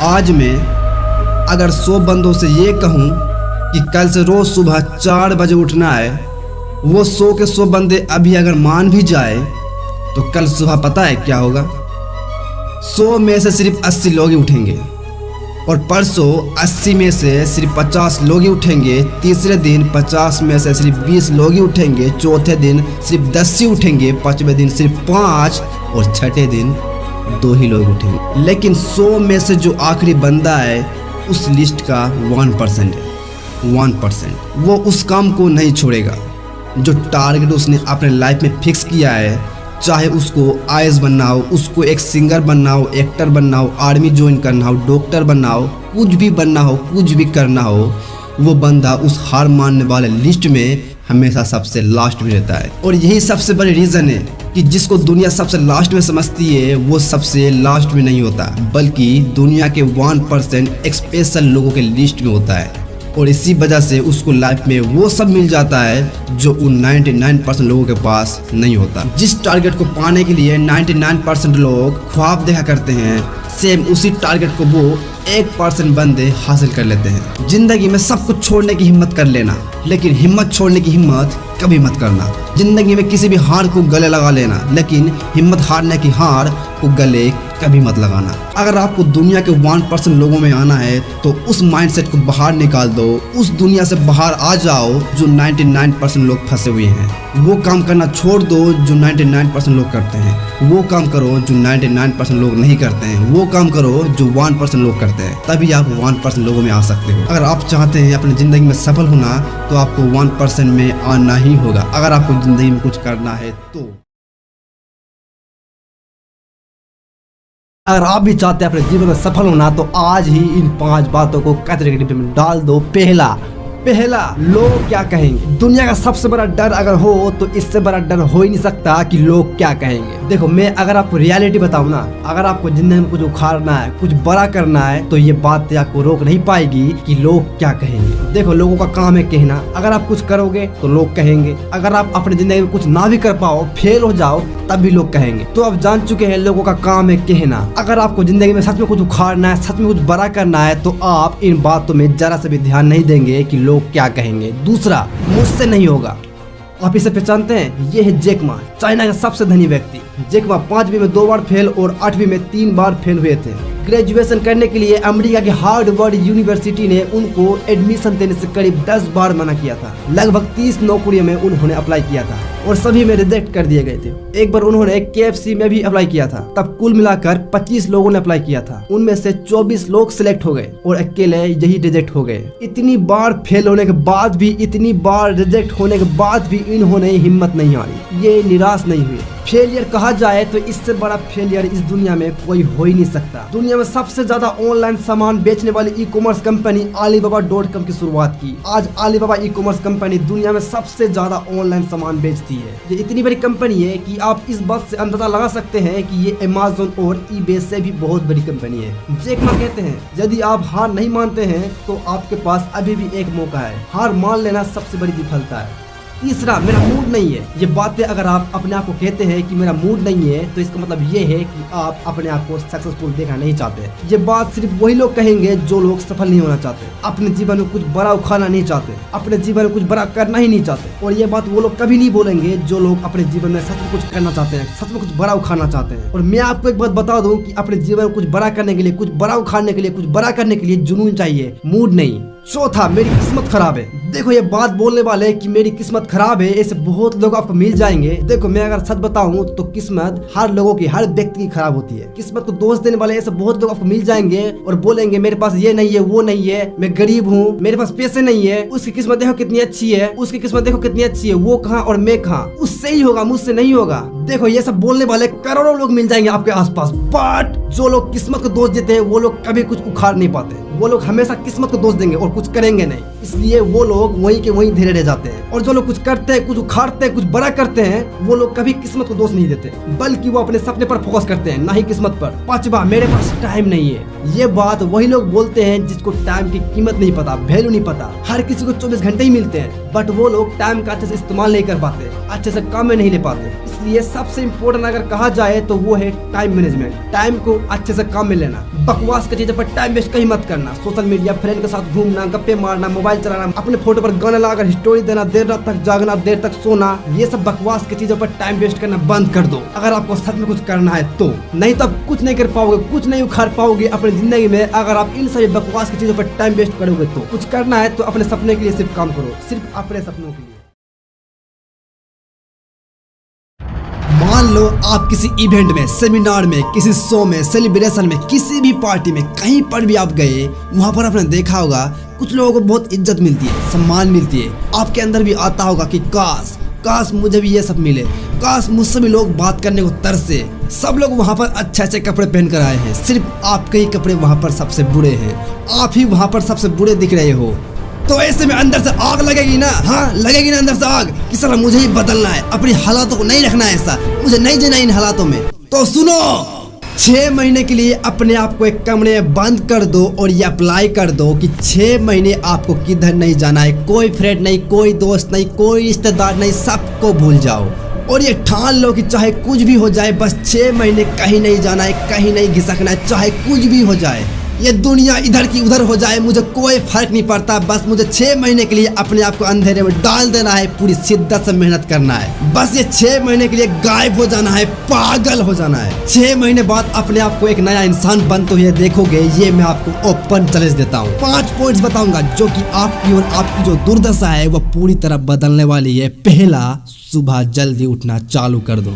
आज मैं अगर 100 बंदों से ये कहूँ कि कल से रोज़ सुबह 4 बजे उठना है, वो 100 के 100 बंदे अभी अगर मान भी जाए तो कल सुबह पता है क्या होगा? 100 में से सिर्फ 80 लोग ही उठेंगे और परसों 80 में से सिर्फ 50 लोग ही उठेंगे। तीसरे दिन 50 में से सिर्फ 20 लोग ही उठेंगे। चौथे दिन सिर्फ 10 ही उठेंगे। पाँचवें दिन सिर्फ 5 और छठे दिन 2 ही लोग उठेंगे। लेकिन 100 में से जो आखिरी बंदा है उस लिस्ट का 1% है। 1% वो उस काम को नहीं छोड़ेगा जो टारगेट उसने अपने लाइफ में फिक्स किया है। चाहे उसको आईएएस बनना हो, उसको एक सिंगर बनना हो, एक्टर बनना हो, आर्मी ज्वाइन करना हो, डॉक्टर बनना हो, कुछ भी बनना हो, कुछ भी करना हो, वो बंदा उस हार मानने वाले लिस्ट में हमेशा सबसे लास्ट में रहता है। और यही सबसे बड़ी रीज़न है कि जिसको दुनिया सबसे लास्ट में समझती है वो सबसे लास्ट में नहीं होता, बल्कि दुनिया के 1% एक स्पेशल लोगों के लिस्ट में होता है। और इसी वजह से उसको लाइफ में वो सब मिल जाता है जो उन 99% लोगों के पास नहीं होता। जिस टारगेट को पाने के लिए 99% लोग ख्वाब देखा करते हैं, सेम उसी टारगेट को वो 1% बंदे हासिल कर लेते हैं। जिंदगी में सब कुछ छोड़ने की हिम्मत कर लेना, लेकिन हिम्मत छोड़ने की हिम्मत कभी मत करना। जिंदगी में किसी भी हार को गले लगा लेना, लेकिन हिम्मत हारने की हार को गले कभी मत लगाना। अगर आपको दुनिया के 1% लोगों में आना है तो उस माइंडसेट को बाहर निकाल दो, उस दुनिया से बाहर आ जाओ जो 99% लोग फंसे हुए हैं। वो काम करना छोड़ दो जो 99% लोग करते हैं। वो काम करो जो 99% लोग नहीं करते हैं। वो काम करो जो 1% लोग करते हैं। तभी आप 1% लोगों में आ सकते हो। अगर आप चाहते हैं अपनी ज़िंदगी में सफल होना तो आपको 1% में आना ही होगा। अगर आपको ज़िंदगी में कुछ करना है तो अगर आप भी चाहते हैं अपने जीवन में सफल होना तो आज ही इन 5 बातों को कचरे के डिब्बे में डाल दो। पहला, लोग क्या कहेंगे। दुनिया का सबसे बड़ा डर अगर हो तो इससे बड़ा डर हो ही नहीं सकता कि लोग क्या कहेंगे। देखो, मैं अगर आपको रियलिटी बताऊं ना, अगर आपको जिंदगी में कुछ उखाड़ना है, कुछ बड़ा करना है, तो ये बात आपको रोक नहीं पाएगी कि लोग क्या कहेंगे। देखो, लोगों का काम है कहना। अगर आप कुछ करोगे तो लोग कहेंगे। अगर आप अपनी जिंदगी में कुछ ना भी कर पाओ, फेल हो जाओ, तब भी लोग कहेंगे। तो आप जान चुके हैं लोगों का काम है कहना। अगर आपको जिंदगी में सच में कुछ उखाड़ना है, सच में कुछ बड़ा करना है, तो आप इन बातों में जरा से भी ध्यान नहीं देंगे कि लोग क्या कहेंगे। दूसरा, मुझसे नहीं होगा। आप इसे पहचानते हैं? ये है जैक मा, चाइना का सबसे धनी व्यक्ति। जैक मा 5वीं में 2 बार फेल और 8वीं में 3 बार फेल हुए थे। ग्रेजुएशन करने के लिए अमेरिका की हार्वर्ड यूनिवर्सिटी ने उनको एडमिशन देने से करीब 10 बार मना किया था। लगभग 30 नौकरियों में उन्होंने अप्लाई किया था और सभी में रिजेक्ट कर दिए गए थे। एक बार उन्होंने KFC में भी अप्लाई किया था, तब कुल मिलाकर 25 लोगों ने अप्लाई किया था। उनमें से 24 लोग सिलेक्ट हो गए और अकेले यही रिजेक्ट हो गए। इतनी बार फेल होने के बाद भी, इतनी बार रिजेक्ट होने के बाद भी इन्होंने हिम्मत नहीं हारी, ये निराश नहीं हुए। फेलियर कहा जाए तो इससे बड़ा फेलियर इस दुनिया में कोई हो ही नहीं सकता। दुनिया में सबसे ज्यादा ऑनलाइन सामान बेचने वाली ई-कॉमर्स कंपनी Alibaba.com की शुरुआत की। आज Alibaba ई-कॉमर्स कंपनी दुनिया में सबसे ज्यादा ऑनलाइन सामान बेचती है। ये इतनी बड़ी कंपनी है कि आप इस बात से अंदाजा लगा सकते हैं कि ये Amazon और eBay से भी बहुत बड़ी कंपनी है। जैक मा कहते हैं, यदि आप हार नहीं मानते हैं तो आपके पास अभी भी एक मौका है। हार मान लेना सबसे बड़ी विफलता है। तीसरा, मेरा मूड नहीं है। ये बातें अगर आप अपने आप को कहते हैं कि मेरा मूड नहीं है, तो इसका मतलब ये है कि आप अपने आप को सक्सेसफुल देखना नहीं चाहते। ये बात सिर्फ वही लोग कहेंगे जो लोग सफल नहीं होना चाहते, अपने जीवन में कुछ बड़ा उखाड़ना नहीं चाहते, अपने जीवन में कुछ बड़ा करना ही नहीं चाहते। और ये बात वो लोग कभी नहीं बोलेंगे जो लोग अपने जीवन में सच में कुछ करना चाहते हैं, सच में कुछ बड़ा उखाड़ना चाहते हैं। और मैं आपको एक बात बता दूं कि अपने जीवन में कुछ बड़ा करने के लिए, कुछ बड़ा उखाड़ने के लिए, कुछ बड़ा करने के लिए जुनून चाहिए, मूड नहीं। चौथा, मेरी किस्मत खराब है। देखो, ये बात बोलने वाले कि मेरी किस्मत खराब है, ऐसे बहुत लोग आपको मिल जाएंगे। देखो, मैं अगर सच बताऊं तो किस्मत हर लोगों की, हर व्यक्ति की खराब होती है। किस्मत को दोष देने वाले ऐसे बहुत लोग आपको मिल जाएंगे और बोलेंगे मेरे पास ये नहीं है, वो नहीं है, मैं गरीब हूँ, मेरे पास पैसे नहीं है, उसकी किस्मत देखो कितनी अच्छी है, उसकी किस्मत देखो कितनी अच्छी है, वो कहाँ और मैं कहाँ, उससे ही होगा, मुझसे नहीं होगा। देखो, ये सब बोलने वाले करोड़ों लोग मिल जाएंगे आपके आसपास, बट जो लोग किस्मत को दोष देते हैं वो लोग कभी कुछ उखाड़ नहीं पाते। वो लोग हमेशा किस्मत को दोष देंगे और कुछ करेंगे नहीं, इसलिए वो लोग वहीं के वहीं धीरे रह जाते हैं। और जो लोग कुछ करते हैं, कुछ उखाड़ते हैं, कुछ बड़ा करते हैं, वो लोग कभी किस्मत को दोष नहीं देते, बल्कि वो अपने सपने पर फोकस करते हैं, ना ही किस्मत पर। 5वां, मेरे पास टाइम नहीं है। ये बात वही लोग बोलते हैं जिसको टाइम की कीमत नहीं पता, वैल्यू नहीं पता। हर किसी को 24 घंटे ही मिलते हैं, बट वो लोग टाइम का अच्छे से इस्तेमाल नहीं कर पाते, अच्छे से काम में नहीं ले पाते। इसलिए सबसे इम्पोर्टेंट अगर कहा जाए तो वो है टाइम मैनेजमेंट। टाइम को अच्छे से काम में लेना, बकवास की चीजों पर टाइम वेस्ट कहीं मत करना। सोशल मीडिया, फ्रेंड के साथ घूमना, गप्पे मारना, मोबाइल चलाना, अपने फोटो पर गाना लगाकर स्टोरी देना, देर रात तक जागना, देर तक सोना, ये सब बकवास की चीजों पर टाइम वेस्ट करना बंद कर दो अगर आपको सच में कुछ करना है तो। नहीं तो आप कुछ नहीं कर पाओगे, कुछ नहीं उखाड़ पाओगे अपनी जिंदगी में अगर आप इन सभी बकवास की चीजों पर टाइम वेस्ट करोगे तो। कुछ करना है तो अपने सपने के लिए सिर्फ काम करो, सिर्फ अपने सपनों के लिए। मान लो आप किसी इवेंट में, सेमिनार में, किसी शो में, सेलिब्रेशन में, किसी भी पार्टी में, कहीं पर भी आप गए, वहाँ पर आपने देखा होगा कुछ लोगों को बहुत इज्जत मिलती है, सम्मान मिलती है। आपके अंदर भी आता होगा कि काश मुझे भी ये सब मिले, काश मुझसे भी लोग बात करने को तरसे। सब लोग वहाँ पर अच्छे अच्छे कपड़े पहन कर आए हैं, सिर्फ आपके ही कपड़े वहाँ पर सबसे बुरे हैं, आप ही वहाँ पर सबसे बुरे दिख रहे हो। तो ऐसे में अंदर से आग लगेगी ना, हाँ लगेगी ना अंदर से आग कि साला मुझे ही बदलना है, अपनी हालातों को नहीं रखना है, ऐसा मुझे नहीं जीना इन हालातों में। तो सुनो, 6 महीने के लिए अपने आप को एक कमरे में बंद कर दो और ये अप्लाई कर दो कि 6 महीने आपको किधर नहीं जाना है, कोई फ्रेंड नहीं, कोई दोस्त नहीं, कोई रिश्तेदार नहीं, सबको भूल जाओ। और ये ठान लो कि चाहे कुछ भी हो जाए, बस 6 महीने कहीं नहीं जाना है, कहीं नहीं घिसकना है, चाहे कुछ भी हो जाए, ये दुनिया इधर की उधर हो जाए, मुझे कोई फर्क नहीं पड़ता। बस मुझे 6 महीने के लिए अपने आप को अंधेरे में डाल देना है, पूरी शिद्दत से मेहनत करना है। बस ये 6 महीने के लिए गायब हो जाना है, पागल हो जाना है। 6 महीने बाद अपने आप को एक नया इंसान बनते हुए देखोगे, ये मैं आपको ओपन चैलेंज देता हूँ। 5 पॉइंट्स बताऊंगा जो कि आपकी और आपकी जो दुर्दशा है वो पूरी तरह बदलने वाली है। पहला, सुबह जल्दी उठना चालू कर दो।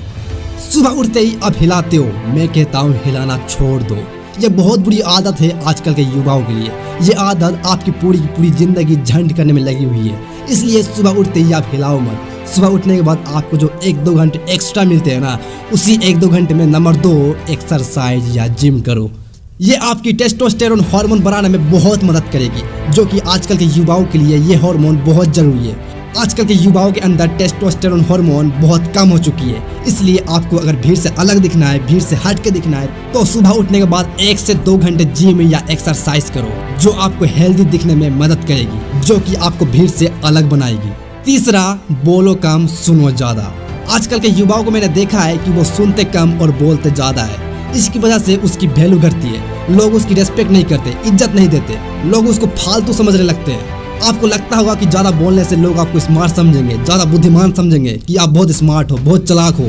सुबह उठते ही अब हिलाते हो, मैं कहता हूँ हिलाना छोड़ दो। ये बहुत बुरी आदत है आजकल के युवाओं के लिए। ये आदत आपकी पूरी जिंदगी झंड करने में लगी हुई है, इसलिए सुबह उठते ही आप हिलाओ मत। सुबह उठने के बाद आपको जो 1-2 घंटे एक्स्ट्रा मिलते हैं ना, उसी 1-2 घंटे में नंबर 2 एक्सरसाइज या जिम करो। ये आपकी टेस्टोस्टेरोन हार्मोन बढ़ाने में बहुत मदद करेगी, जो कि आजकल के युवाओं के लिए ये हार्मोन बहुत जरूरी है। आजकल के युवाओं के अंदर टेस्टोस्टेरोन हार्मोन बहुत कम हो चुकी है, इसलिए आपको अगर भीड़ से अलग दिखना है, भीड़ से हट के दिखना है, तो सुबह उठने के बाद 1 से 2 घंटे जिम या एक्सरसाइज करो, जो आपको हेल्दी दिखने में मदद करेगी, जो कि आपको भीड़ से अलग बनाएगी। तीसरा, बोलो कम सुनो ज्यादा। आजकल के युवाओं को मैंने देखा है कि वो सुनते कम और बोलते ज्यादा है। इसकी वजह से उसकी वैल्यू घटती है, लोग उसकी रेस्पेक्ट नहीं करते, इज्जत नहीं देते, लोग उसको फालतू समझने लगते हैं। आपको लगता होगा कि ज़्यादा बोलने से लोग आपको स्मार्ट समझेंगे, ज़्यादा बुद्धिमान समझेंगे, कि आप बहुत स्मार्ट हो, बहुत चालाक हो,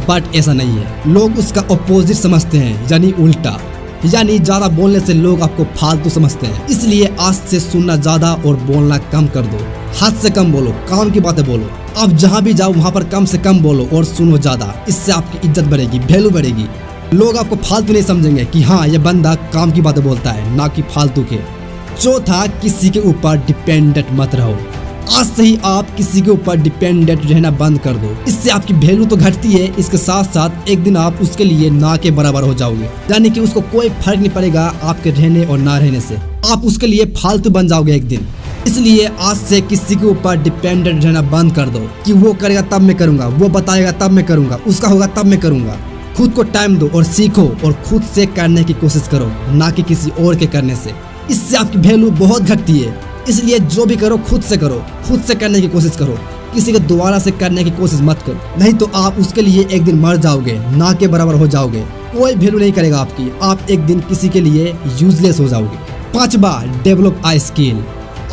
बट ऐसा नहीं है। लोग उसका अपोजिट समझते हैं, यानी उल्टा। यानी ज़्यादा बोलने से लोग आपको फालतू समझते हैं। इसलिए आज से सुनना ज़्यादा और बोलना कम कर दो। हद से कम बोलो, काम की बातें बोलो। आप जहाँ भी जाओ वहाँ पर कम से कम बोलो और सुनो ज़्यादा। इससे आपकी इज्जत बढ़ेगी, वैल्यू बढ़ेगी। लोग आपको फालतू नहीं समझेंगे कि हाँ ये बंदा काम की बातें बोलता है, ना कि फालतू के। चौथा, किसी के ऊपर डिपेंडेंट मत रहो। आज से ही आप किसी के ऊपर डिपेंडेंट रहना बंद कर दो। इससे आपकी वैल्यू तो घटती है, इसके साथ साथ एक दिन आप उसके लिए ना के बराबर हो जाओगे, यानी कि उसको कोई फर्क नहीं पड़ेगा आपके रहने और ना रहने से। आप उसके लिए फालतू बन जाओगे एक दिन। इसलिए आज से किसी के ऊपर डिपेंडेंट रहना बंद कर दो कि वो करेगा तब मैं करूंगा, वो बताएगा तब मैं करूंगा, उसका होगा तब मैं करूंगा। खुद को टाइम दो और सीखो और खुद से करने की कोशिश करो, ना कि किसी और के करने से। इससे आपकी वैल्यू बहुत घटती है। इसलिए जो भी करो खुद से करो, खुद से करने की कोशिश करो, किसी के दोबारा से करने की कोशिश मत करो, नहीं तो आप उसके लिए एक दिन मर जाओगे, ना के बराबर हो जाओगे। कोई वैल्यू नहीं करेगा आपकी, आप एक दिन किसी के लिए यूजलेस हो जाओगे। 5वां, डेवलप आ स्किल।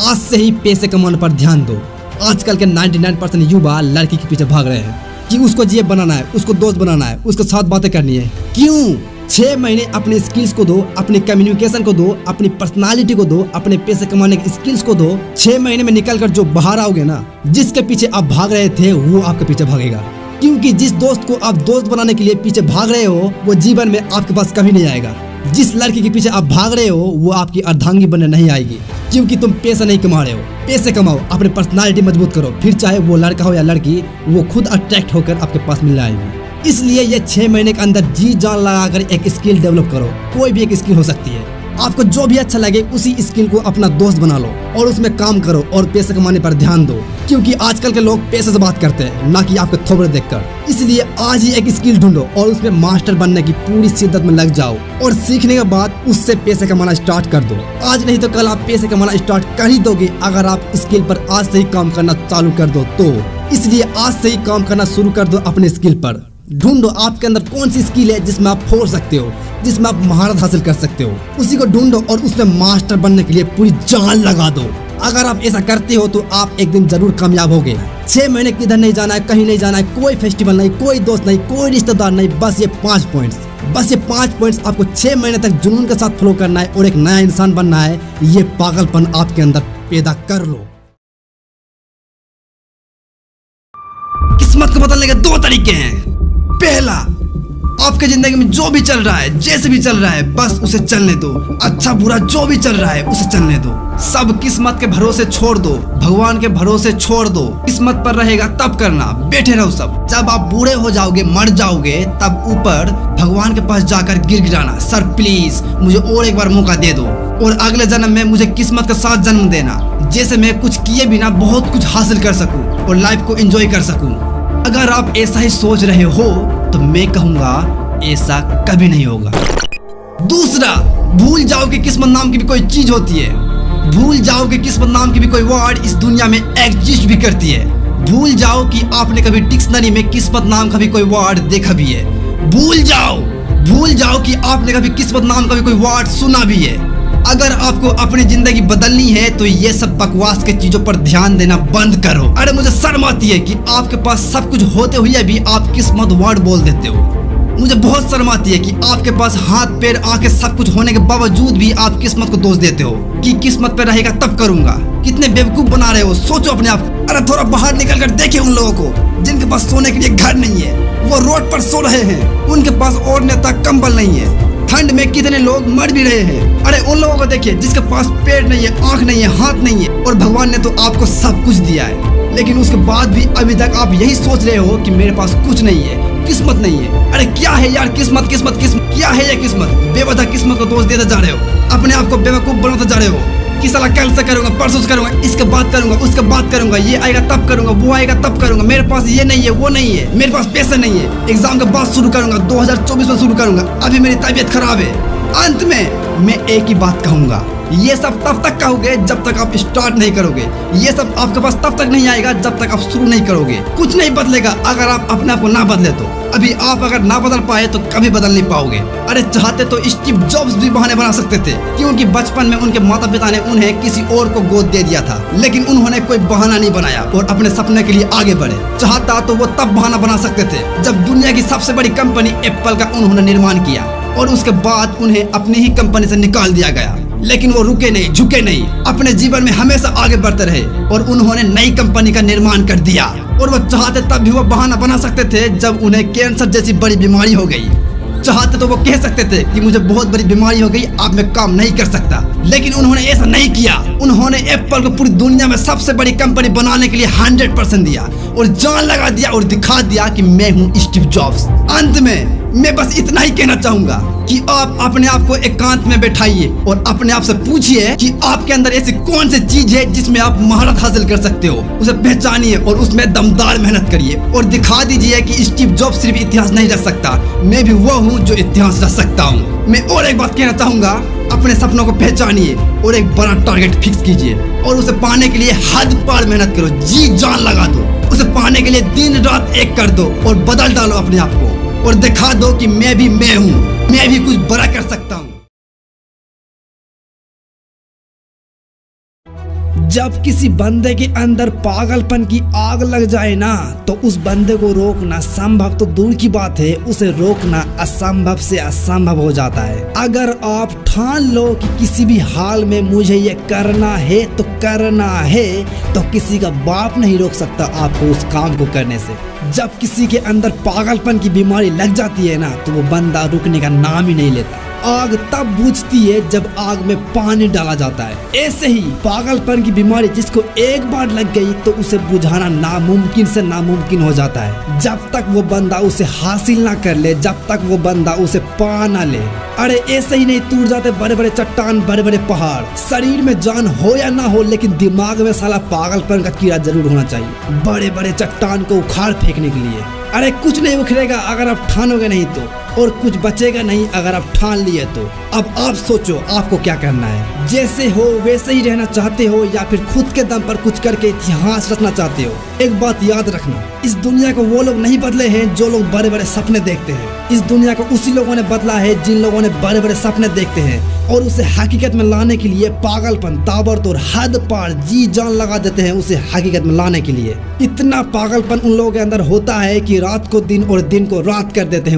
आज से ही पैसे कमाने पर ध्यान दो। आजकल के 99% युवा लड़की के पीछे भाग रहे हैं कि उसको जेब बनाना है, उसको दोस्त बनाना है, उसके साथ बातें करनी है। क्यों? 6 महीने अपने स्किल्स को दो, अपने कम्युनिकेशन को दो, अपनी पर्सनालिटी को दो, अपने पैसे कमाने के स्किल्स को दो। 6 महीने में निकल कर जो बाहर आओगे ना, जिसके पीछे आप भाग रहे थे वो आपके पीछे भागेगा। क्योंकि जिस दोस्त को आप दोस्त बनाने के लिए पीछे भाग रहे हो वो जीवन में आपके पास कभी नहीं आएगा। जिस लड़की के पीछे आप भाग रहे हो वो आपकी अर्धांगी बनने नहीं आएगी, क्योंकि तुम पैसा नहीं कमा रहे हो। पैसे कमाओ, अपनी पर्सनालिटी मजबूत करो, फिर चाहे वो लड़का हो या लड़की, वो खुद अट्रैक्ट होकर आपके पास मिलने आएगी। इसलिए ये 6 महीने के अंदर जी जान लगाकर एक स्किल डेवलप करो। कोई भी एक स्किल हो सकती है। आपको जो भी अच्छा लगे उसी स्किल को अपना दोस्त बना लो और उसमें काम करो और पैसे कमाने पर ध्यान दो, क्योंकि आजकल के लोग पैसे से बात करते हैं, ना कि आपके थोबड़े देखकर। इसलिए आज ही एक स्किल ढूंढो और उसमें मास्टर बनने की पूरी शिद्दत में लग जाओ और सीखने के बाद उससे पैसे कमाना स्टार्ट कर दो। आज नहीं तो कल आप पैसे कमाना स्टार्ट कर ही दोगे अगर आप स्किल पर आज से ही काम करना चालू कर दो तो। इसलिए आज से ही काम करना शुरू कर दो अपने स्किल पर। ढूंढो आपके अंदर कौन सी स्किल है जिसमें आप फोड़ सकते हो, जिसमें आप महारत हासिल कर सकते हो, उसी को ढूंढो और उसमें मास्टर बनने के लिए पूरी जान लगा दो। अगर आप ऐसा करते हो तो आप एक दिन जरूर कामयाब होगे। 6 महीने किधर नहीं जाना है, कहीं नहीं जाना है, कोई फेस्टिवल नहीं, कोई दोस्त नहीं, कोई रिश्तेदार नहीं, बस ये 5 पॉइंट्स। बस ये 5 पॉइंट्स आपको 6 महीने तक जुनून के साथ फॉलो करना है और एक नया इंसान बनना है। ये पागलपन आपके अंदर पैदा कर लो। किस्मत को बदलने के 2 तरीके हैं। पहला, आपके जिंदगी में जो भी चल रहा है, जैसे भी चल रहा है, बस उसे चलने दो। अच्छा बुरा जो भी चल रहा है उसे चलने दो। सब किस्मत के भरोसे छोड़ दो, भगवान के भरोसे छोड़ दो। किस्मत पर रहेगा तब करना, बैठे रहो सब। जब आप बूढ़े हो जाओगे, मर जाओगे, तब ऊपर भगवान के पास जाकर गिड़गिड़ाना, सर प्लीज मुझे और एक बार मौका दे दो और अगले जन्म में मुझे किस्मत के साथ जन्म देना, जैसे मैं कुछ किए बिना बहुत कुछ हासिल कर सकूं और लाइफ को एंजॉय कर सकूं। अगर आप ऐसा ही सोच रहे हो तो मैं कहूंगा ऐसा कभी नहीं होगा। दूसरा, भूल जाओ कि किस्मत नाम की भी कोई चीज होती है। भूल जाओ कि किस्मत नाम की भी कोई वर्ड इस दुनिया में एग्जिस्ट भी करती है। भूल जाओ कि आपने कभी डिक्शनरी में किस्मत नाम का भी कोई वर्ड देखा भी है। भूल जाओ कि आपने कभी किस्मत नाम का भी कोई वर्ड सुना भी है। अगर आपको अपनी जिंदगी बदलनी है तो ये सब बकवास के चीजों पर ध्यान देना बंद करो। अरे मुझे शर्म आती है कि आपके पास सब कुछ होते हुए भी आप किस्मत वर्ड बोल देते हो। मुझे बहुत शर्म आती है कि आपके पास हाथ पैर आंखें सब कुछ होने के बावजूद भी आप किस्मत को दोष देते हो कि किस्मत पे रहेगा तब करूंगा। कितने बेवकूफ बना रहे हो, सोचो अपने आप। अरे थोड़ा बाहर निकल कर देखे उन लोगों को जिनके पास सोने के लिए घर नहीं है, वो रोड पर सो रहे हैं, उनके पास ओढ़ने तक कंबल नहीं है। ठंड में कितने लोग मर भी रहे हैं। अरे उन लोगों को देखिए जिसके पास पेट नहीं है, आंख नहीं है, हाथ नहीं है और भगवान ने तो आपको सब कुछ दिया है, लेकिन उसके बाद भी अभी तक आप यही सोच रहे हो कि मेरे पास कुछ नहीं है, किस्मत नहीं है। अरे क्या है यार किस्मत, किस्मत किस्मत क्या है ये किस्मत? बेवजह किस्मत को दोष देते जा रहे हो, अपने आप को बेवकूफ बनाते जा रहे हो कि साला कल से करूंगा, परसों से करूंगा, इसके बाद करूंगा, उसके बाद करूंगा, ये आएगा तब करूंगा, वो आएगा तब करूंगा, मेरे पास ये नहीं है, वो नहीं है, मेरे पास पैसे नहीं है, एग्जाम के बाद शुरू करूंगा, 2024 में शुरू करूंगा, अभी मेरी तबीयत खराब है। अंत में मैं एक ही बात कहूंगा, ये सब तब तक कहोगे जब तक आप स्टार्ट नहीं करोगे। ये सब आपके पास तब तक नहीं आएगा जब तक आप शुरू नहीं करोगे। कुछ नहीं बदलेगा अगर आप अपने आप को ना बदले तो। अभी आप अगर ना बदल पाए तो कभी बदल नहीं पाओगे। अरे चाहते तो स्टीव जॉब्स भी बहाने बना सकते थे, क्योंकि बचपन में उनके माता पिता ने उन्हें किसी और को गोद दे दिया था, लेकिन उन्होंने कोई बहाना नहीं बनाया और अपने सपने के लिए आगे बढ़े। चाहता तो वो तब बहाना बना सकते थे जब दुनिया की सबसे बड़ी कंपनी एप्पल का उन्होंने निर्माण किया और उसके बाद उन्हें अपनी ही कंपनी से निकाल दिया गया, लेकिन वो रुके नहीं, झुके नहीं, अपने जीवन में हमेशा आगे बढ़ते रहे और उन्होंने नई कंपनी का निर्माण कर दिया। और वो चाहते तब भी वो बहाना बना सकते थे जब उन्हें कैंसर जैसी बड़ी बीमारी हो गई। चाहते तो वो कह सकते थे कि मुझे बहुत बड़ी बीमारी हो गई, अब मैं काम नहीं कर सकता, लेकिन उन्होंने ऐसा नहीं किया। उन्होंने एप्पल को पूरी दुनिया में सबसे बड़ी कंपनी बनाने के लिए 100% दिया और जान लगा दिया और दिखा दिया कि मैं हूँ स्टीव जॉब्स। अंत में मैं बस इतना ही कहना चाहूंगा कि आप अपने आप को एकांत में बैठाइए और अपने आप से पूछिए कि आपके अंदर ऐसी कौन सी चीज है जिसमें आप महारत हासिल कर सकते हो। उसे पहचानिए और उसमें दमदार मेहनत करिए और दिखा दीजिए कि स्टीव जॉब्स सिर्फ इतिहास नहीं रच सकता, मैं भी वो हूँ जो इतिहास रच सकता हूँ। मैं और एक बात कहना चाहूंगा, अपने सपनों को पहचानिए और एक बड़ा टारगेट फिक्स कीजिए और उसे पाने के लिए हद पार मेहनत करो, जी जान लगा दो। उसे पाने के लिए दिन रात एक कर दो और बदल डालो अपने आप को और दिखा दो कि मैं भी मैं हूँ, मैं भी कुछ बड़ा कर सकता हूँ। जब किसी बंदे के अंदर पागलपन की आग लग जाए ना, तो उस बंदे को रोकना संभव तो दूर की बात है, उसे रोकना असंभव से असंभव हो जाता है। अगर आप ठान लो कि किसी भी हाल में मुझे ये करना है तो करना है, तो किसी का बाप नहीं रोक सकता आपको उस काम को करने से। जब किसी के अंदर पागलपन की बीमारी लग जाती है ना, तो वो बंदा रुकने का नाम ही नहीं लेता। आग तब बुझती है जब आग में पानी डाला जाता है। ऐसे ही पागलपन की बीमारी जिसको एक बार लग गई तो उसे बुझाना नामुमकिन से नामुमकिन हो जाता है। जब तक वो बंदा उसे हासिल ना कर ले, जब तक वो बंदा उसे पा ना ले। अरे ऐसे ही नहीं टूट जाते बड़े बड़े चट्टान, बड़े बड़े पहाड़। शरीर में जान हो या ना हो, लेकिन दिमाग में साला पागलपन का कीड़ा जरूर होना चाहिए बड़े बड़े चट्टान को उखाड़ फेंकने के लिए। अरे कुछ नहीं उखड़ेगा अगर आप ठानोगे नहीं तो, और कुछ बचेगा नहीं अगर आप ठान लिए तो। अब आप सोचो आपको क्या करना है। जैसे हो वैसे ही रहना चाहते हो या फिर खुद के दम पर कुछ करके इतिहास रचना चाहते हो। एक बात याद रखना, इस दुनिया को वो लोग नहीं बदले हैं जो लोग बड़े बड़े सपने देखते हैं। इस दुनिया को उसी लोगों ने बदला है जिन लोगों ने बड़े बड़े सपने देखते हैं और उसे हकीकत में लाने के लिए पागलपन, ताबड़तोड़, हद पार जी जान लगा देते हैं उसे हकीकत में लाने के लिए। इतना पागलपन उन लोगों के अंदर होता है कि रात को दिन और दिन को रात कर देते हैं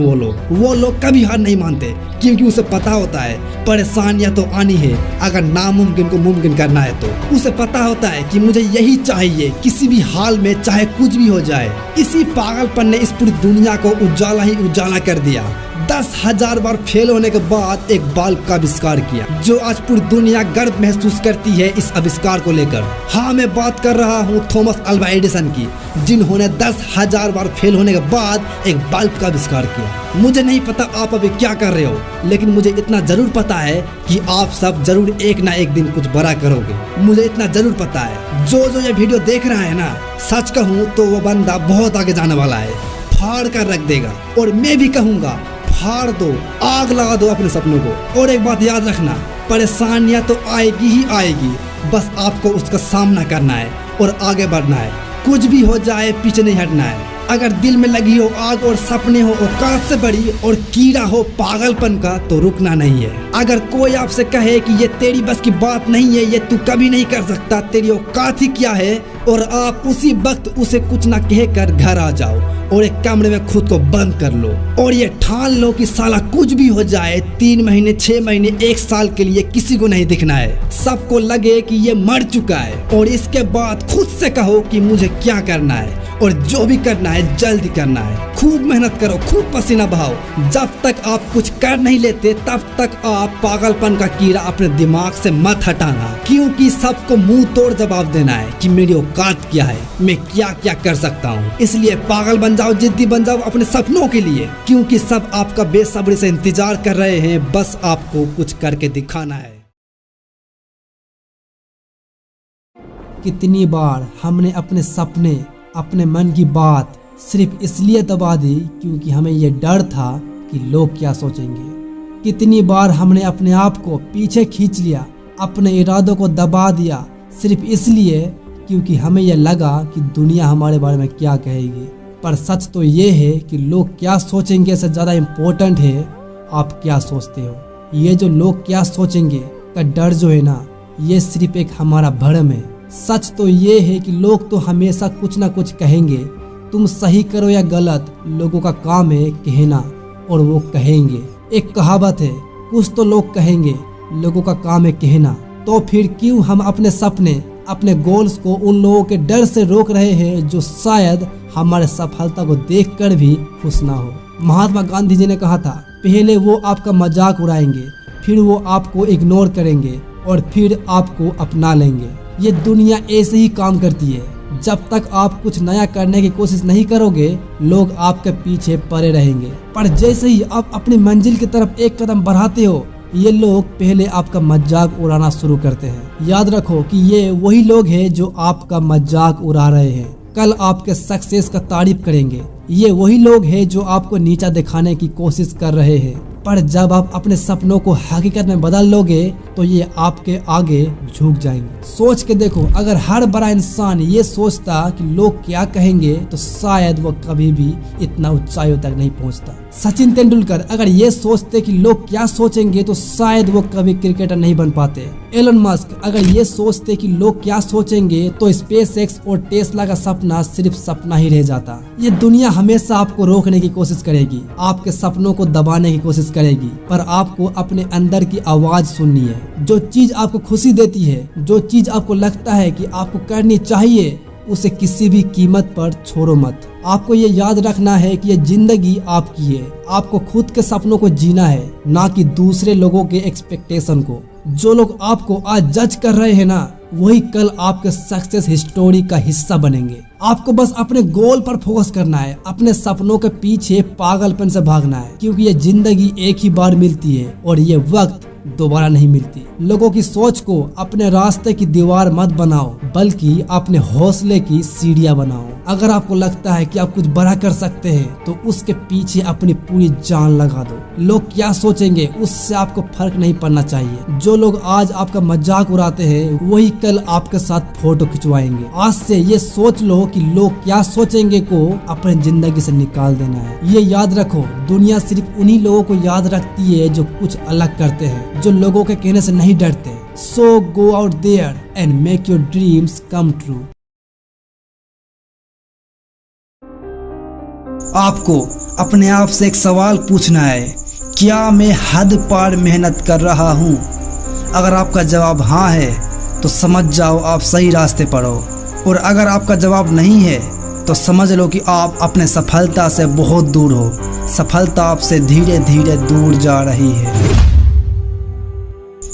वो लोग कभी हार नहीं मानते, क्योंकि उसे पता होता है परेशानियां तो आनी है, अगर नामुमकिन को मुमकिन करना है तो। उसे पता होता है कि मुझे यही चाहिए किसी भी हाल में, चाहे कुछ भी हो जाए। इसी पागलपन ने इस पूरी दुनिया को उजाला ही उजाला कर दिया। 10,000 बार फेल होने के बाद एक बल्ब का आविष्कार किया, जो आज पूरी दुनिया गर्व महसूस करती है इस आविष्कार को लेकर। हाँ, मैं बात कर रहा हूँ थॉमस अल्वा एडिसन की, जिन्होंने 10,000 बार फेल होने के बाद एक बल्ब का आविष्कार किया। मुझे नहीं पता आप अभी क्या कर रहे हो, लेकिन मुझे इतना जरूर पता है कि आप सब जरूर एक ना एक दिन कुछ बड़ा करोगे। मुझे इतना जरूर पता है, जो ये वीडियो देख रहा है ना, सच कहूँ तो वो बंदा बहुत आगे जाने वाला है, फाड़ कर रख देगा। और मैं भी कहूँगा, फाड़ दो, आग लगा दो अपने सपनों को। और एक बात याद रखना, परेशानियां तो आएगी ही आएगी, बस आपको उसका सामना करना है और आगे बढ़ना है। कुछ भी हो जाए पीछे नहीं हटना है। अगर दिल में लगी हो आग और सपने हो औकात से बड़ी और कीड़ा हो पागलपन का, तो रुकना नहीं है। अगर कोई आपसे कहे कि ये तेरी बस की बात नहीं है, ये तू कभी नहीं कर सकता, तेरी औकात ही क्या है, और आप उसी वक्त उसे कुछ ना कहकर घर आ जाओ और एक कमरे में खुद को बंद कर लो और ये ठान लो कि साला कुछ भी हो जाए, 3 महीने, 6 महीने, 1 साल के लिए किसी को नहीं दिखना है। सबको लगे कि ये मर चुका है, और इसके बाद खुद से कहो कि मुझे क्या करना है, और जो भी करना है जल्दी करना है। खूब मेहनत करो, खूब पसीना बहाओ। जब तक आप कुछ कर नहीं लेते तब तक आप पागलपन का कीड़ा अपने दिमाग से मत हटाना, क्योंकि सबको मुंह तोड़ जवाब देना है कि मेरी औकात क्या है, मैं क्या क्या कर सकता हूँ। इसलिए पागल बन जाओ, जिद्दी बन जाओ अपने सपनों के लिए, क्योंकि सब आपका बेसब्री से इंतजार कर रहे हैं, बस आपको कुछ करके दिखाना है। कितनी बार हमने अपने सपने, अपने मन की बात सिर्फ इसलिए दबा दी क्योंकि हमें ये डर था कि लोग क्या सोचेंगे। कितनी बार हमने अपने आप को पीछे खींच लिया, अपने इरादों को दबा दिया सिर्फ इसलिए क्योंकि हमें यह लगा कि दुनिया हमारे बारे में क्या कहेगी। पर सच तो ये है कि लोग क्या सोचेंगे से ज़्यादा इम्पोर्टेंट है आप क्या सोचते हो। ये जो लोग क्या सोचेंगे का डर जो है ना, ये सिर्फ एक हमारा भ्रम है। सच तो ये है कि लोग तो हमेशा कुछ ना कुछ कहेंगे, तुम सही करो या गलत, लोगों का काम है कहना, और वो कहेंगे। एक कहावत है, कुछ तो लोग कहेंगे, लोगों का काम है कहना। तो फिर क्यों हम अपने सपने, अपने गोल्स को उन लोगों के डर से रोक रहे हैं जो शायद हमारे सफलता को देखकर भी खुश ना हो। महात्मा गांधी जी ने कहा था, पहले वो आपका मजाक उड़ाएंगे, फिर वो आपको इग्नोर करेंगे और फिर आपको अपना लेंगे। ये दुनिया ऐसे ही काम करती है। जब तक आप कुछ नया करने की कोशिश नहीं करोगे, लोग आपके पीछे पड़े रहेंगे। पर जैसे ही आप अपनी मंजिल की तरफ एक कदम बढ़ाते हो, ये लोग पहले आपका मजाक उड़ाना शुरू करते हैं। याद रखो कि ये वही लोग हैं जो आपका मजाक उड़ा रहे हैं, कल आपके सक्सेस का तारीफ करेंगे। ये वही लोग हैं जो आपको नीचा दिखाने की कोशिश कर रहे हैं। पर जब आप अपने सपनों को हकीकत में बदल लोगे तो ये आपके आगे झुक जाएंगे। सोच के देखो, अगर हर बड़ा इंसान ये सोचता कि लोग क्या कहेंगे तो शायद वो कभी भी इतना ऊंचाइयों तक नहीं पहुंचता। सचिन तेंदुलकर अगर ये सोचते कि लोग क्या सोचेंगे तो शायद वो कभी क्रिकेटर नहीं बन पाते। एलन मस्क अगर ये सोचते कि लोग क्या सोचेंगे तो स्पेसएक्स और टेस्ला का सपना सिर्फ सपना ही रह जाता। ये दुनिया हमेशा आपको रोकने की कोशिश करेगी, आपके सपनों को दबाने की कोशिश करेगी, पर आपको अपने अंदर की आवाज सुननी है। जो चीज आपको खुशी देती है, जो चीज आपको लगता है कि आपको करनी चाहिए, उसे किसी भी कीमत पर छोड़ो मत। आपको ये याद रखना है कि ये जिंदगी आपकी है। आपको खुद के सपनों को जीना है, ना कि दूसरे लोगों के एक्सपेक्टेशन को। जो लोग आपको आज जज कर रहे हैं ना, वही कल आपके सक्सेस हिस्टोरी का हिस्सा बनेंगे। आपको बस अपने गोल पर फोकस करना है, अपने सपनों के पीछे पागलपन से भागना है, क्योंकि ये जिंदगी एक ही बार मिलती है और ये वक्त दोबारा नहीं मिलती। लोगों की सोच को अपने रास्ते की दीवार मत बनाओ, बल्कि अपने हौसले की सीढ़ियां बनाओ। अगर आपको लगता है कि आप कुछ बड़ा कर सकते हैं तो उसके पीछे अपनी पूरी जान लगा दो। लोग क्या सोचेंगे उससे आपको फर्क नहीं पड़ना चाहिए। जो लोग आज आपका मजाक उड़ाते हैं वही कल आपके साथ फोटो खिंचवाएंगे। आज से ये सोच लो कि लोग क्या सोचेंगे को अपने जिंदगी से निकाल देना है। ये याद रखो, दुनिया सिर्फ उन्हीं लोगों को याद रखती है जो कुछ अलग करते हैं, जो लोगों के कहने से नहीं डरते। So go out there and make your dreams come true. आपको अपने आप से एक सवाल पूछना है, क्या मैं हद पार मेहनत कर रहा हूँ? अगर आपका जवाब हाँ है तो समझ जाओ आप सही रास्ते पर हो, और अगर आपका जवाब नहीं है तो समझ लो कि आप अपने सफलता से बहुत दूर हो। सफलता आपसे धीरे धीरे दूर जा रही है।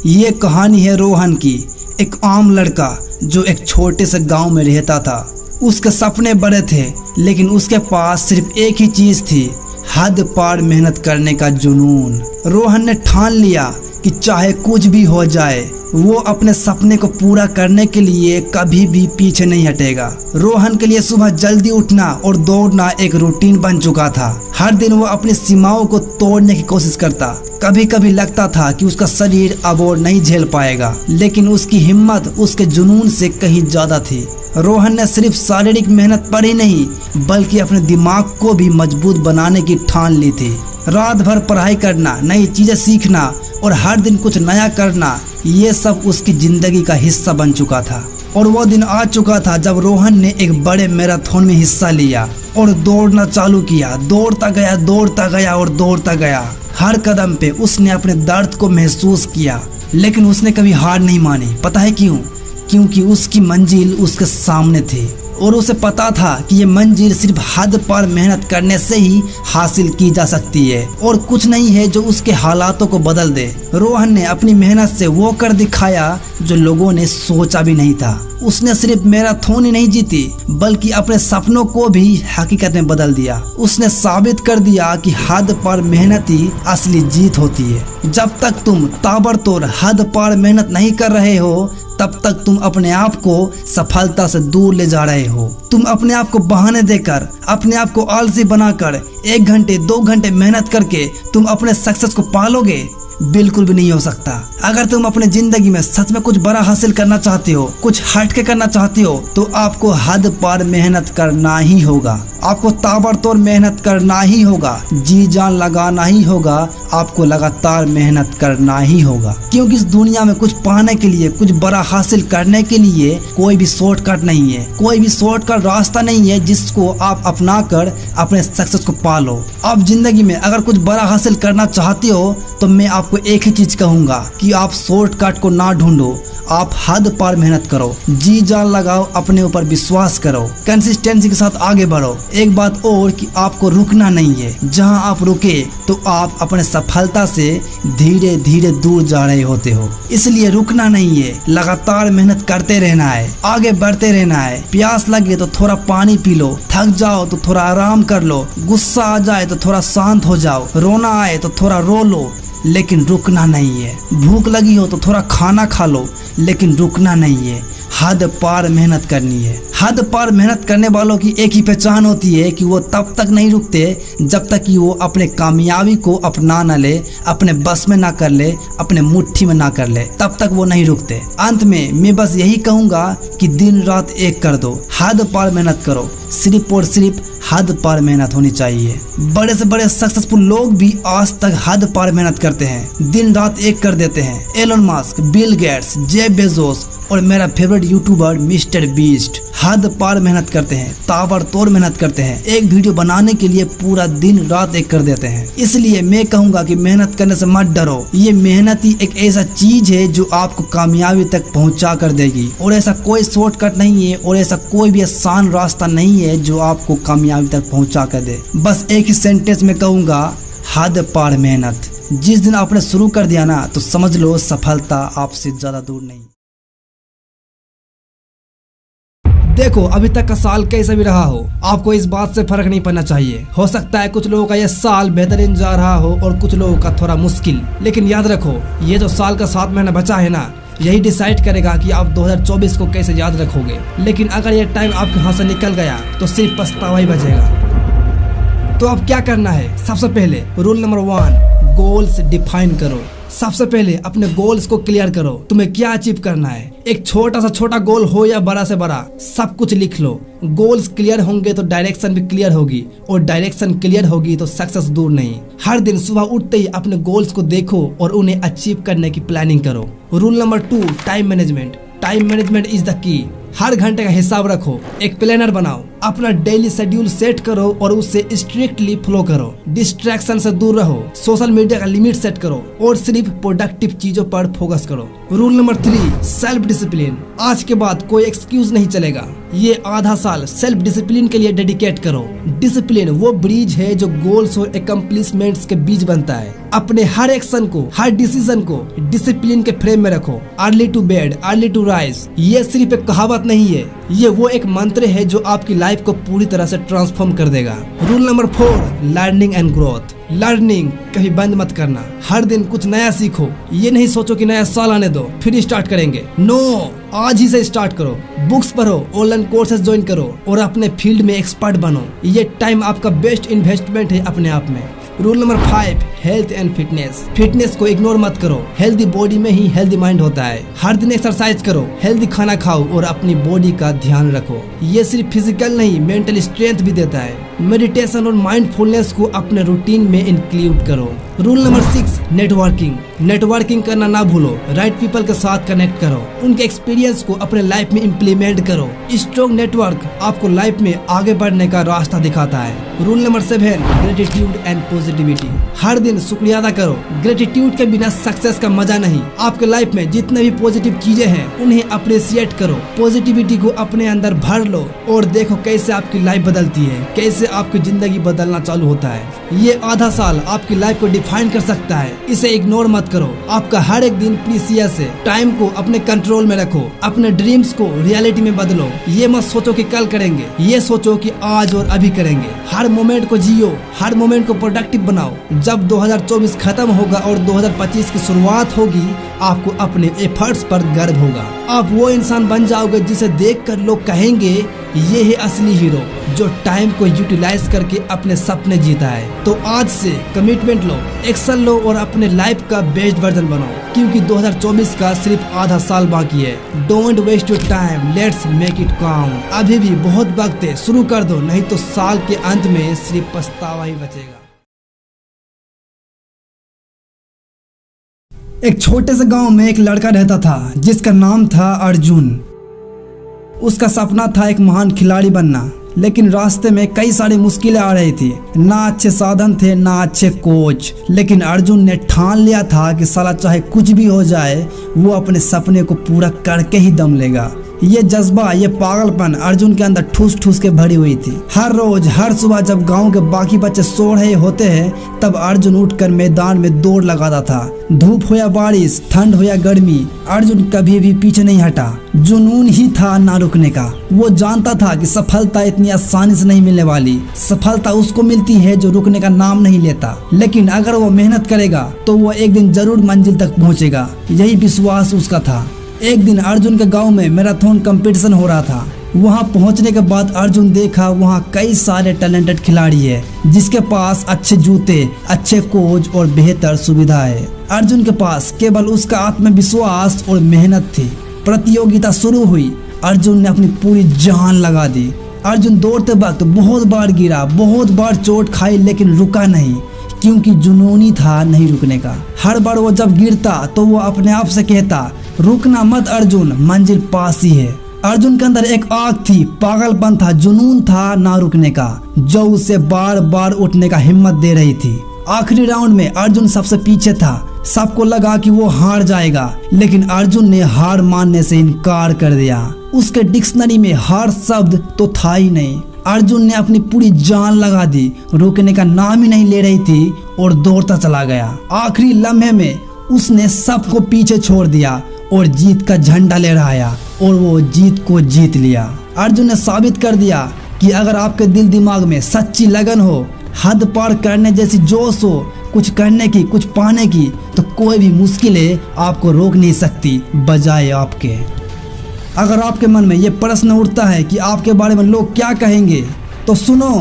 ये कहानी है रोहन की, एक आम लड़का जो एक छोटे से गांव में रहता था। उसके सपने बड़े थे, लेकिन उसके पास सिर्फ एक ही चीज थी, हद पार मेहनत करने का जुनून। रोहन ने ठान लिया कि चाहे कुछ भी हो जाए वो अपने सपने को पूरा करने के लिए कभी भी पीछे नहीं हटेगा। रोहन के लिए सुबह जल्दी उठना और दौड़ना एक रूटीन बन चुका था। हर दिन वो अपनी सीमाओं को तोड़ने की कोशिश करता। कभी कभी लगता था कि उसका शरीर अब और नहीं झेल पाएगा, लेकिन उसकी हिम्मत उसके जुनून से कहीं ज्यादा थी। रोहन ने सिर्फ शारीरिक मेहनत पर ही नहीं बल्कि अपने दिमाग को भी मजबूत बनाने की ठान ली थी। रात भर पढ़ाई करना, नई चीजें सीखना और हर दिन कुछ नया करना, ये सब उसकी जिंदगी का हिस्सा बन चुका था। और वो दिन आ चुका था जब रोहन ने एक बड़े मैराथन में हिस्सा लिया और दौड़ना चालू किया। दौड़ता गया और दौड़ता गया। हर कदम पे उसने अपने दर्द को महसूस किया, लेकिन उसने कभी हार नहीं मानी। पता है क्यों? क्योंकि उसकी मंजिल उसके सामने थी और उसे पता था कि ये मंजिल सिर्फ हद पार मेहनत करने से ही हासिल की जा सकती है, और कुछ नहीं है जो उसके हालातों को बदल दे। रोहन ने अपनी मेहनत से वो कर दिखाया जो लोगों ने सोचा भी नहीं था। उसने सिर्फ मैराथन ही नहीं जीती बल्कि अपने सपनों को भी हकीकत में बदल दिया। उसने साबित कर दिया कि हद पार मेहनत ही असली जीत होती है। जब तक तुम ताबड़तोड़ हद पार मेहनत नहीं कर रहे हो तब तक तुम अपने आप को सफलता से दूर ले जा रहे हो। तुम अपने आप को बहाने देकर, अपने आप को आलसी बनाकर 1 घंटे 2 घंटे मेहनत करके तुम अपने सक्सेस को पालोगे? बिल्कुल भी नहीं हो सकता। अगर तुम अपने जिंदगी में सच में कुछ बड़ा हासिल करना चाहते हो, कुछ हट के करना चाहते हो, तो आपको हद पार मेहनत करना ही होगा। आपको ताबड़तोड़ मेहनत करना ही होगा, जी जान लगाना ही होगा। आपको लगातार मेहनत करना ही होगा, क्योंकि इस दुनिया में कुछ पाने के लिए, कुछ बड़ा हासिल करने के लिए कोई भी शॉर्टकट नहीं है, कोई भी शॉर्टकट रास्ता नहीं है जिसको आप अपना कर अपने सक्सेस को पालो। आप जिंदगी में अगर कुछ बड़ा हासिल करना चाहते हो तो मैं आपको एक ही चीज कहूंगा कि आप शॉर्टकट को ना ढूंढो, आप हद पार मेहनत करो, जी जान लगाओ, अपने ऊपर विश्वास करो, कंसिस्टेंसी के साथ आगे बढ़ो। एक बात और कि आपको रुकना नहीं है। जहां आप रुके तो आप अपने सफलता से धीरे धीरे दूर जा रहे होते हो। इसलिए रुकना नहीं है, लगातार मेहनत करते रहना है, आगे बढ़ते रहना है। प्यास लगे तो थोड़ा पानी पी लो, थक जाओ तो थोड़ा आराम कर लो, गुस्सा आ जाए तो थोड़ा शांत हो जाओ, रोना आए तो थोड़ा रो लो, लेकिन रुकना नहीं है। भूख लगी हो तो थोड़ा खाना खा लो, लेकिन रुकना नहीं है। हद पार मेहनत करनी है। हद पार मेहनत करने वालों की एक ही पहचान होती है कि वो तब तक नहीं रुकते जब तक कि वो अपने कामयाबी को अपना न ले, अपने बस में ना कर ले, अपने मुट्ठी में ना कर ले, तब तक वो नहीं रुकते। अंत में मैं बस यही कहूंगा कि दिन रात एक कर दो, हद पार मेहनत करो, सिर्फ और सिर्फ हद पार मेहनत होनी चाहिए। बड़े से बड़े सक्सेसफुल लोग भी आज तक हद पार मेहनत करते हैं, दिन रात एक कर देते हैं। Elon Musk, Bill Gates, Jeff Bezos और मेरा फेवरेट यूट्यूबर मिस्टर बीस्ट हद पार मेहनत करते हैं, ताबड़तोड़ मेहनत करते हैं। एक वीडियो बनाने के लिए पूरा दिन रात एक कर देते हैं। इसलिए मैं कहूंगा कि मेहनत करने से मत डरो। ये मेहनत ही एक ऐसा चीज है जो आपको कामयाबी तक पहुंचा कर देगी, और ऐसा कोई शॉर्टकट नहीं है और ऐसा कोई भी आसान रास्ता नहीं है जो आपको कामयाबी तक पहुंचा कर दे। बस एक ही सेंटेंस में कहूंगा, हद पार मेहनत। जिस दिन आपने शुरू कर दिया ना तो समझ लो सफलता आपसे ज्यादा दूर नहीं। देखो अभी तक का साल कैसा भी रहा हो, आपको इस बात से फर्क नहीं पड़ना चाहिए। हो सकता है कुछ लोगों का यह साल बेहतरीन जा रहा हो और कुछ लोगों का थोड़ा मुश्किल, लेकिन याद रखो ये जो साल का 7 महीना बचा है ना, यही डिसाइड करेगा कि आप 2024 को कैसे याद रखोगे। लेकिन अगर ये टाइम आपके हाथ से निकल गया तो सिर्फ पछतावा ही बचेगा। तो अब क्या करना है? सबसे पहले रूल नंबर 1, गोल्स डिफाइन करो। सबसे पहले अपने गोल्स को क्लियर करो, तुम्हें क्या अचीव करना है। एक छोटा सा छोटा गोल हो या बड़ा से बड़ा, सब कुछ लिख लो। गोल्स क्लियर होंगे तो डायरेक्शन भी क्लियर होगी, और डायरेक्शन क्लियर होगी तो सक्सेस दूर नहीं। हर दिन सुबह उठते ही अपने गोल्स को देखो और उन्हें अचीव करने की प्लानिंग करो। Rule number 2, time management. Time management is the key. हर घंटे का हिसाब रखो, एक प्लानर बनाओ, अपना डेली शेड्यूल सेट करो और उससे स्ट्रिक्टली फॉलो करो। डिस्ट्रैक्शन से दूर रहो, सोशल मीडिया का लिमिट सेट करो और सिर्फ प्रोडक्टिव चीजों पर फोकस करो। Rule number 3, self discipline. आज के बाद कोई एक्सक्यूज नहीं चलेगा। ये आधा साल सेल्फ डिसिप्लिन के लिए डेडिकेट करो। डिसिप्लिन वो ब्रिज है जो गोल्स और एकम्प्लिशमेंट्स के बीच बनता है। अपने हर एक्शन को, हर डिसीजन को डिसिप्लिन के फ्रेम में रखो। Early to bed, early to rise, ये सिर्फ एक कहावत नहीं है, ये वो एक मंत्र है जो आपकी लाइफ को पूरी तरह से ट्रांसफॉर्म कर देगा। Rule number 4, learning and growth. Learning कभी बंद मत करना, हर दिन कुछ नया सीखो। ये नहीं सोचो कि नया साल आने दो फिर स्टार्ट करेंगे। नो, आज ही से स्टार्ट करो। बुक्स पढ़ो, ऑनलाइन कोर्सेज ज्वाइन करो और अपने फील्ड में एक्सपर्ट बनो। ये टाइम आपका बेस्ट इन्वेस्टमेंट है अपने आप में। Rule number 5, health and fitness. Fitness को इग्नोर मत करो, हेल्दी बॉडी में ही हेल्दी माइंड होता है। हर दिन एक्सरसाइज करो, हेल्दी खाना खाओ और अपनी बॉडी का ध्यान रखो। ये सिर्फ फिजिकल नहीं, मेंटल स्ट्रेंथ भी देता है। मेडिटेशन और माइंडफुलनेस को अपने रूटीन में इंक्लूड करो। Rule number 6, networking. नेटवर्किंग करना ना भूलो, राइट पीपल के साथ कनेक्ट करो, उनके एक्सपीरियंस को अपने लाइफ में इम्प्लीमेंट करो। स्ट्रॉन्ग नेटवर्क आपको लाइफ में आगे बढ़ने का रास्ता दिखाता है। Rule number 7, gratitude and positivity. हर दिन शुक्रिया अदा करो, ग्रेटिट्यूड के बिना सक्सेस का मजा नहीं। आपके लाइफ में जितने भी पॉजिटिव चीजें हैं उन्हें अप्रिशिएट करो, पॉजिटिविटी को अपने अंदर भर लो और देखो कैसे आपकी लाइफ बदलती है, कैसे आपकी जिंदगी बदलना चालू होता है। ये आधा साल आपकी लाइफ को डिफाइन कर सकता है, इसे इग्नोर मत करो। आपका हर एक दिन प्रीसियस है। टाइम को अपने कंट्रोल में रखो, अपने ड्रीम्स को रियलिटी में बदलो। ये मत सोचो कि कल करेंगे, ये सोचो कि आज और अभी करेंगे। हर मोमेंट को जियो, हर मोमेंट को प्रोडक्टिव बनाओ। जब 2024 खत्म होगा और 2025 की शुरुआत होगी, आपको अपने एफर्ट्स पर गर्व होगा। आप वो इंसान बन जाओगे जिसे देखकर लोग कहेंगे ये है असली हीरो, जो टाइम को यूटिलाइज करके अपने सपने जीता है। तो आज से कमिटमेंट लो, एक्शन लो और अपने लाइफ का बेस्ट वर्जन बनाओ, क्योंकि 2024 का सिर्फ आधा साल बाकी है। Don't waste your time, let's make it count. अभी भी बहुत वक्त है, शुरू कर दो, नहीं तो साल के अंत में सिर्फ पछतावा ही बचेगा। एक छोटे से गांव में एक लड़का रहता था जिसका नाम था अर्जुन। उसका सपना था एक महान खिलाड़ी बनना, लेकिन रास्ते में कई सारी मुश्किलें आ रही थी। ना अच्छे साधन थे, ना अच्छे कोच। लेकिन अर्जुन ने ठान लिया था कि साला चाहे कुछ भी हो जाए, वो अपने सपने को पूरा करके ही दम लेगा। ये जज्बा, ये पागलपन अर्जुन के अंदर ठूस ठूस के भरी हुई थी। हर रोज, हर सुबह जब गांव के बाकी बच्चे सो रहे होते हैं, तब अर्जुन उठकर मैदान में दौड़ लगाता था। धूप हो या बारिश, ठंड हो या गर्मी, अर्जुन कभी भी पीछे नहीं हटा। जुनून ही था ना रुकने का। वो जानता था कि सफलता इतनी आसानी से नहीं मिलने वाली। सफलता उसको मिलती है जो रुकने का नाम नहीं लेता। लेकिन अगर वो मेहनत करेगा तो वो एक दिन जरूर मंजिल तक पहुंचेगा। यही विश्वास उसका था। एक दिन अर्जुन के गांव में मैराथन कंपटीशन हो रहा था। वहां पहुंचने के बाद अर्जुन देखा वहां कई सारे टैलेंटेड खिलाड़ी है जिसके पास अच्छे जूते, अच्छे कोच और बेहतर सुविधा है। अर्जुन के पास केवल उसका आत्मविश्वास और मेहनत थी। प्रतियोगिता शुरू हुई। अर्जुन ने अपनी पूरी जान लगा दी। अर्जुन दौड़ते वक्त बहुत बार गिरा, बहुत बार चोट खाई, लेकिन रुका नहीं, क्योंकि जुनूनी था नहीं रुकने का। हर बार वो जब गिरता तो वो अपने आप से कहता, रुकना मत अर्जुन, मंजिल पास ही है। अर्जुन के अंदर एक आग थी, पागलपन था, जुनून था ना रुकने का, जो उसे बार बार उठने का हिम्मत दे रही थी। आखिरी राउंड में अर्जुन सबसे पीछे था। सबको लगा कि वो हार जाएगा, लेकिन अर्जुन ने हार मानने से इनकार कर दिया। उसके डिक्शनरी में हार शब्द तो था ही नहीं। अर्जुन ने अपनी पूरी जान लगा दी, रुकने का नाम ही नहीं ले रही थी और दौड़ता चला गया। आखिरी लम्हे में उसने सबको पीछे छोड़ दिया और जीत का झंडा लहराया और वो जीत को जीत लिया। अर्जुन ने साबित कर दिया कि अगर आपके दिल दिमाग में सच्ची लगन हो, हद पार करने जैसी जोश हो, कुछ करने की, कुछ पाने की, तो कोई भी मुश्किलें आपको रोक नहीं सकती बजाय आपके। अगर आपके मन में ये प्रश्न उठता है कि आपके बारे में लोग क्या कहेंगे, तो सुनो,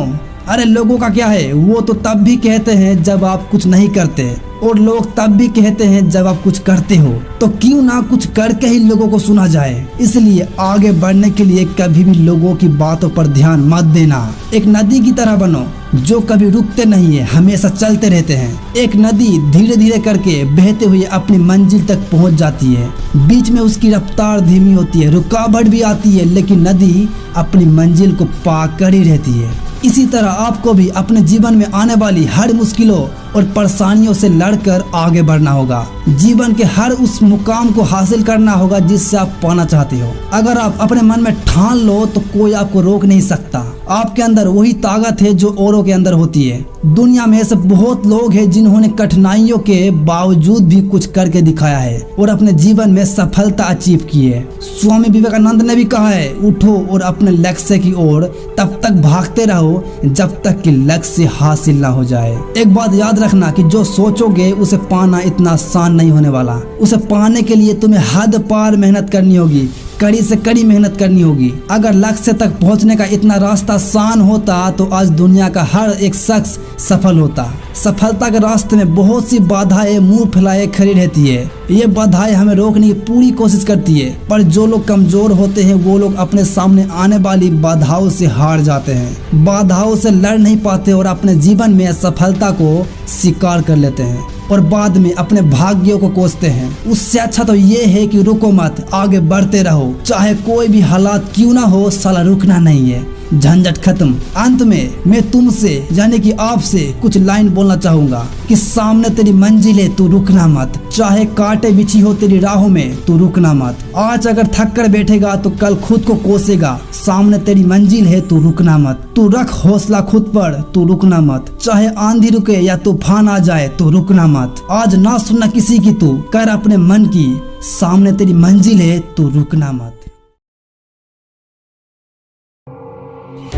अरे लोगों का क्या है, वो तो तब भी कहते हैं जब आप कुछ नहीं करते, और लोग तब भी कहते हैं जब आप कुछ करते हो। तो क्यों ना कुछ करके ही लोगों को सुना जाए। इसलिए आगे बढ़ने के लिए कभी भी लोगों की बातों पर ध्यान मत देना। एक नदी की तरह बनो जो कभी रुकते नहीं है, हमेशा चलते रहते हैं। एक नदी धीरे धीरे करके बहते हुए अपनी मंजिल तक पहुंच जाती है। बीच में उसकी रफ्तार धीमी होती है, रुकावट भी आती है, लेकिन नदी अपनी मंजिल को पाकर ही रहती है। इसी तरह आपको भी अपने जीवन में आने वाली हर मुश्किलों और परेशानियों से लड़कर आगे बढ़ना होगा। जीवन के हर उस मुकाम को हासिल करना होगा जिससे आप पाना चाहते हो। अगर आप अपने मन में ठान लो तो कोई आपको रोक नहीं सकता। आपके अंदर वही ताकत है जो औरों के अंदर होती है। दुनिया में ऐसे बहुत लोग हैं जिन्होंने कठिनाइयों के बावजूद भी कुछ करके दिखाया है और अपने जीवन में सफलता अचीव की है। स्वामी विवेकानंद ने भी कहा है, उठो और अपने लक्ष्य की ओर तब तक भागते रहो जब तक कि लक्ष्य हासिल ना हो जाए। एक बात याद रखना कि जो सोचोगे उसे पाना इतना आसान नहीं होने वाला। उसे पाने के लिए तुम्हें हद पार मेहनत करनी होगी, कड़ी से कड़ी मेहनत करनी होगी। अगर लक्ष्य तक पहुंचने का इतना रास्ता आसान होता तो आज दुनिया का हर एक शख्स सफल होता। सफलता के रास्ते में बहुत सी बाधाएं मुंह फैलाए खड़ी रहती है। ये बाधाएं हमें रोकने की पूरी कोशिश करती है, पर जो लोग कमजोर होते हैं वो लोग अपने सामने आने वाली बाधाओं से हार जाते हैं, बाधाओं से लड़ नहीं पाते और अपने जीवन में सफलता को स्वीकार कर लेते हैं और बाद में अपने भाग्यों को कोसते हैं। उससे अच्छा तो ये है कि रुको मत, आगे बढ़ते रहो, चाहे कोई भी हालात क्यों ना हो, साला रुकना नहीं है। झंझट खत्म। अंत में मैं तुमसे यानी कि आपसे कुछ लाइन बोलना चाहूंगा कि सामने तेरी मंजिल है, तू रुकना मत। चाहे कांटे बिछी हो तेरी राहों में, तू रुकना मत। आज अगर थक कर बैठेगा तो कल खुद को कोसेगा। सामने तेरी मंजिल है, तू रुकना मत। तू रख हौसला खुद पर, तू रुकना मत। चाहे आंधी रुके या तूफान आ जाए, तू रुकना मत। आज ना सुनना किसी की, तू कर अपने मन की। सामने तेरी मंजिल है, तू रुकना मत।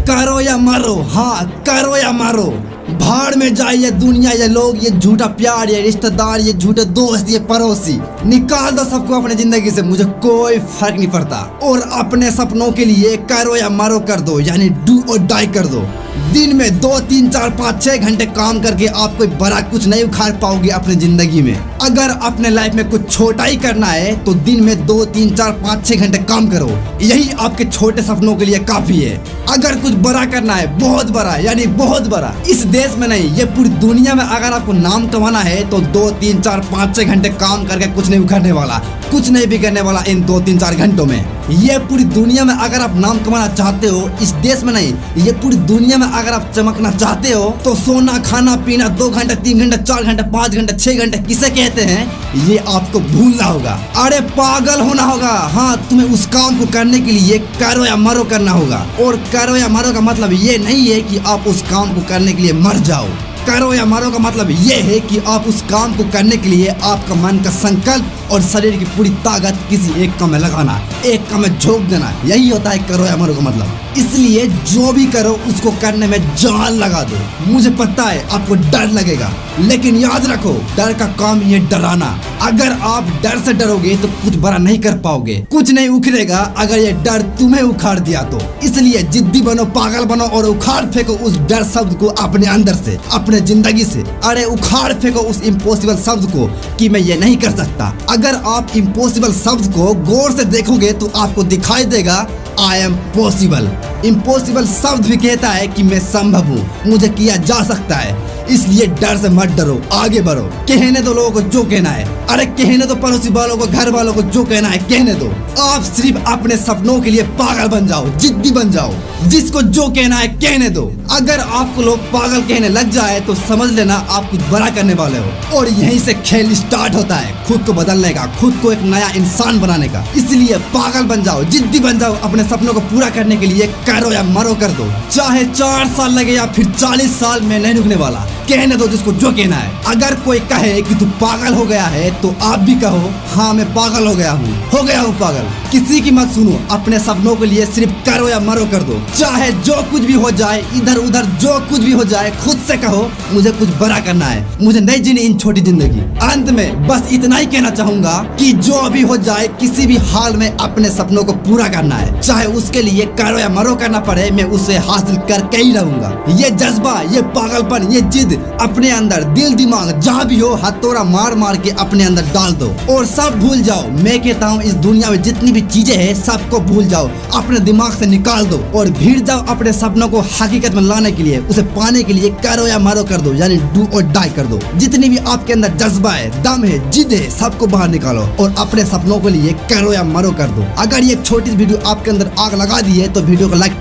करो या मरो, हाँ करो या मरो। भाड़ में जाए ये दुनिया, ये लोग, ये झूठा प्यार, ये रिश्तेदार, ये झूठे दोस्त, ये पड़ोसी, निकाल दो सबको अपने जिंदगी से, मुझे कोई फर्क नहीं पड़ता। और अपने सपनों के लिए करो या मरो कर दो, यानी डू और डाई कर दो। दिन में 2, 3, 4, 5, 6 घंटे काम करके आप कोई बड़ा कुछ नहीं उखाड़ पाओगे अपने जिंदगी में। अगर अपने लाइफ में कुछ छोटा ही करना है तो दिन में 2, 3, 4, 5, 6 घंटे काम करो, यही आपके छोटे सपनों के लिए काफी है। अगर कुछ बड़ा करना है, बहुत बड़ा यानी बहुत बड़ा, इस देश में नहीं ये पूरी दुनिया में अगर आपको नाम कमाना है तो 2, 3, 4, 5, 6 घंटे काम करके कुछ नहीं उखाड़ने वाला, कुछ नहीं भी करने वाला इन 2, 3, 4 घंटों में। ये पूरी दुनिया में अगर आप नाम कमाना चाहते हो, इस देश में नहीं ये पूरी दुनिया में अगर आप चमकना चाहते हो, तो सोना खाना पीना 2 घंटे 3 घंटे 4 घंटे 5 घंटे 6 घंटे किसे कहते हैं ये आपको भूलना होगा। अरे पागल होना होगा। हाँ, तुम्हें उस काम को करने के लिए करो या मरो करना होगा। और करो या मरो का मतलब ये नहीं है कि आप उस काम को करने के लिए मर जाओ। करो या मरो का मतलब ये है कि आप उस काम को करने के लिए आपका मन का संकल्प और शरीर की पूरी ताकत किसी एक काम में लगाना, एक काम में झोंक देना, यही होता है करो या मरो का मतलब। इसलिए जो भी करो उसको करने में जान लगा दो। मुझे पता है आपको डर लगेगा, लेकिन याद रखो डर का काम ही है डराना। अगर आप डर से डरोगे तो कुछ बड़ा नहीं कर पाओगे, कुछ नहीं उखड़ेगा अगर ये डर तुम्हें उखाड़ दिया तो। इसलिए जिद्दी बनो, पागल बनो और उखाड़ फेंको उस डर शब्द को अपने अंदर से, अपने जिंदगी से। अरे उखाड़ फेंको उस इम्पॉसिबल शब्द को कि मैं ये नहीं कर सकता। अगर आप इम्पॉसिबल शब्द को गौर से देखोगे तो आपको दिखाई देगा आई एम पॉसिबल। इम्पॉसिबल शब्द भी कहता है कि मैं संभव हूँ, मुझे किया जा सकता है। इसलिए डर से मत डरो, आगे बढ़ो। कहने दो लोगों को जो कहना है, अरे कहने दो पड़ोसी वालों को, घर वालों को जो कहना है कहने दो। आप सिर्फ अपने सपनों के लिए पागल बन जाओ, जिद्दी बन जाओ, जिसको जो कहना है कहने दो। अगर आपको लोग पागल कहने लग जाए तो समझ लेना आप कुछ बड़ा करने वाले हो। और यहीं से खेल स्टार्ट होता है खुद को बदलने का, खुद को एक नया इंसान बनाने का। इसलिए पागल बन जाओ, जिद्दी बन जाओ, अपने सपनों को पूरा करने के लिए करो या मरो कर दो। चाहे 4 साल लगे या फिर 40 साल में नहीं रुकने वाला। कहने दो जिसको जो कहना है। अगर कोई कहे कि तू पागल हो गया है तो आप भी कहो हाँ मैं पागल हो गया हूँ पागल। किसी की मत सुनो, अपने सपनों के लिए सिर्फ करो या मरो कर दो। चाहे जो कुछ भी हो जाए, इधर उधर जो कुछ भी हो जाए, खुद से कहो मुझे कुछ बड़ा करना है, मुझे नहीं जीनी इन छोटी जिंदगी। अंत में बस इतना ही कहना चाहूंगा कि जो भी हो जाए किसी भी हाल में अपने सपनों को पूरा करना है, चाहे उसके लिए करो या मरो करना पड़े, मैं उसे हासिल करके ही रहूंगा। ये जज्बा, ये पागलपन, ये जिद अपने अंदर, दिल दिमाग जहाँ भी हो, हथौड़ा मार मार के अपने अंदर डाल दो और सब भूल जाओ। मैं कहता हूँ इस दुनिया में जितनी भी चीजें हैं सबको भूल जाओ, अपने दिमाग से निकाल दो और भीड़ जाओ अपने सपनों को हकीकत में लाने के लिए, उसे पाने के लिए करो या मरो कर दो, यानी डू और डाई कर दो। जितनी भी आपके अंदर जज्बा है, दम है, जिद है, सबको बाहर निकालो और अपने सपनों के लिए करो या मरो कर दो। अगर ये छोटी वीडियो आपके अंदर आग लगा दी है तो वीडियो को लाइक